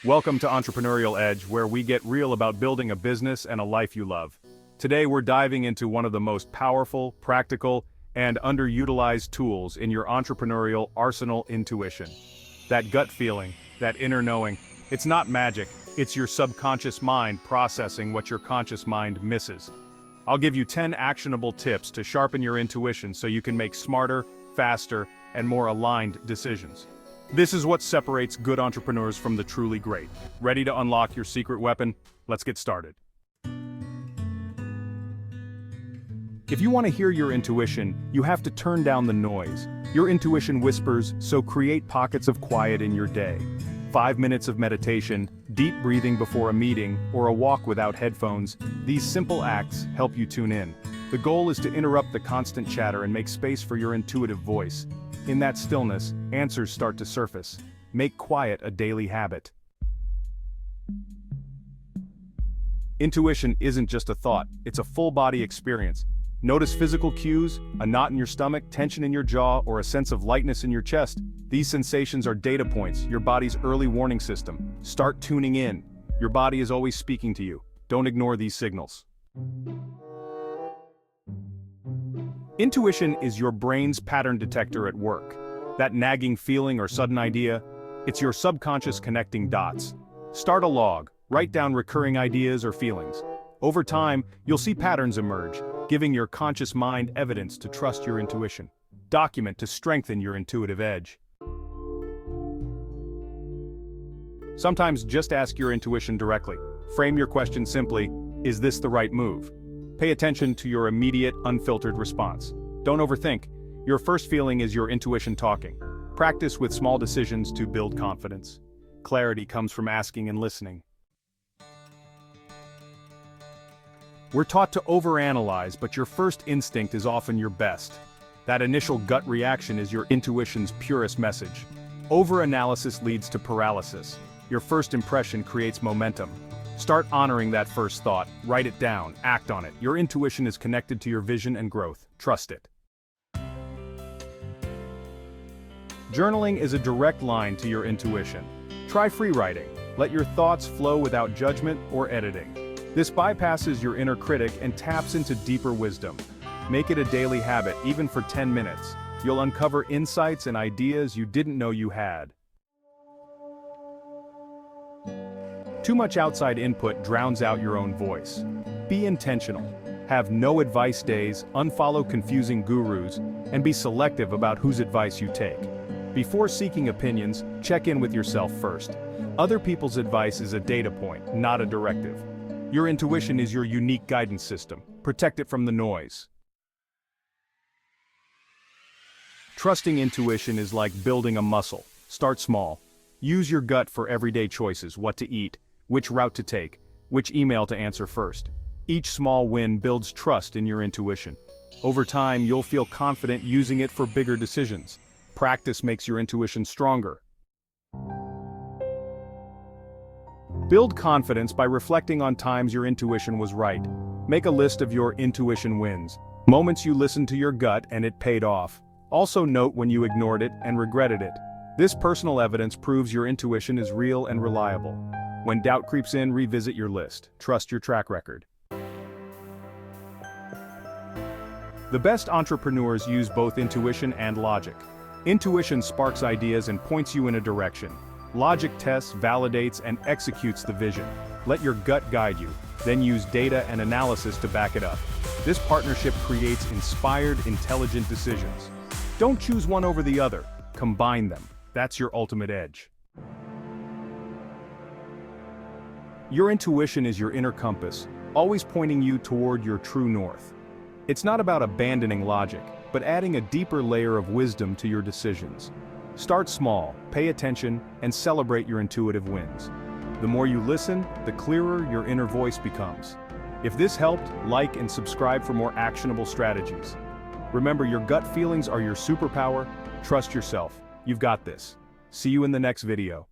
Welcome to Entrepreneurial Edge, where we get real about building a business and a life you love. Today we're diving into one of the most powerful, practical, and underutilized tools in your entrepreneurial arsenal: intuition. That gut feeling, that inner knowing, it's not magic, it's your subconscious mind processing what your conscious mind misses. I'll give you 10 actionable tips to sharpen your intuition so you can make smarter, faster, and more aligned decisions. This is what separates good entrepreneurs from the truly great. Ready to unlock your secret weapon? Let's get started. If you want to hear your intuition, you have to turn down the noise. Your intuition whispers, so create pockets of quiet in your day. 5 minutes of meditation, deep breathing before a meeting, or a walk without headphones, these simple acts help you tune in. The goal is to interrupt the constant chatter and make space for your intuitive voice. In that stillness, answers start to surface. Make quiet a daily habit. Intuition isn't just a thought, it's a full-body experience. Notice physical cues, a knot in your stomach, tension in your jaw, or a sense of lightness in your chest. These sensations are data points, your body's early warning system. Start tuning in. Your body is always speaking to you. Don't ignore these signals. Intuition is your brain's pattern detector at work. That nagging feeling or sudden idea, it's your subconscious connecting dots. Start a log, write down recurring ideas or feelings. Over time, you'll see patterns emerge, giving your conscious mind evidence to trust your intuition. Document to strengthen your intuitive edge. Sometimes just ask your intuition directly. Frame your question simply, is this the right move? Pay attention to your immediate, unfiltered response. Don't overthink. Your first feeling is your intuition talking. Practice with small decisions to build confidence. Clarity comes from asking and listening. We're taught to overanalyze, but your first instinct is often your best. That initial gut reaction is your intuition's purest message. Overanalysis leads to paralysis. Your first impression creates momentum. Start honoring that first thought, write it down, act on it. Your intuition is connected to your vision and growth. Trust it. Journaling is a direct line to your intuition. Try free writing. Let your thoughts flow without judgment or editing. This bypasses your inner critic and taps into deeper wisdom. Make it a daily habit, even for 10 minutes. You'll uncover insights and ideas you didn't know you had. Too much outside input drowns out your own voice. Be intentional. Have no advice days, unfollow confusing gurus, and be selective about whose advice you take. Before seeking opinions, check in with yourself first. Other people's advice is a data point, not a directive. Your intuition is your unique guidance system. Protect it from the noise. Trusting intuition is like building a muscle. Start small. Use your gut for everyday choices: what to eat, which route to take, which email to answer first. Each small win builds trust in your intuition. Over time, you'll feel confident using it for bigger decisions. Practice makes your intuition stronger. Build confidence by reflecting on times your intuition was right. Make a list of your intuition wins, moments you listened to your gut and it paid off. Also note when you ignored it and regretted it. This personal evidence proves your intuition is real and reliable. When doubt creeps in, revisit your list. Trust your track record. The best entrepreneurs use both intuition and logic. Intuition sparks ideas and points you in a direction. Logic tests, validates, and executes the vision. Let your gut guide you, then use data and analysis to back it up. This partnership creates inspired, intelligent decisions. Don't choose one over the other. Combine them. That's your ultimate edge. Your intuition is your inner compass, always pointing you toward your true north. It's not about abandoning logic, but adding a deeper layer of wisdom to your decisions. Start small, pay attention, and celebrate your intuitive wins. The more you listen, the clearer your inner voice becomes. If this helped, like and subscribe for more actionable strategies. Remember, your gut feelings are your superpower. Trust yourself. You've got this. See you in the next video.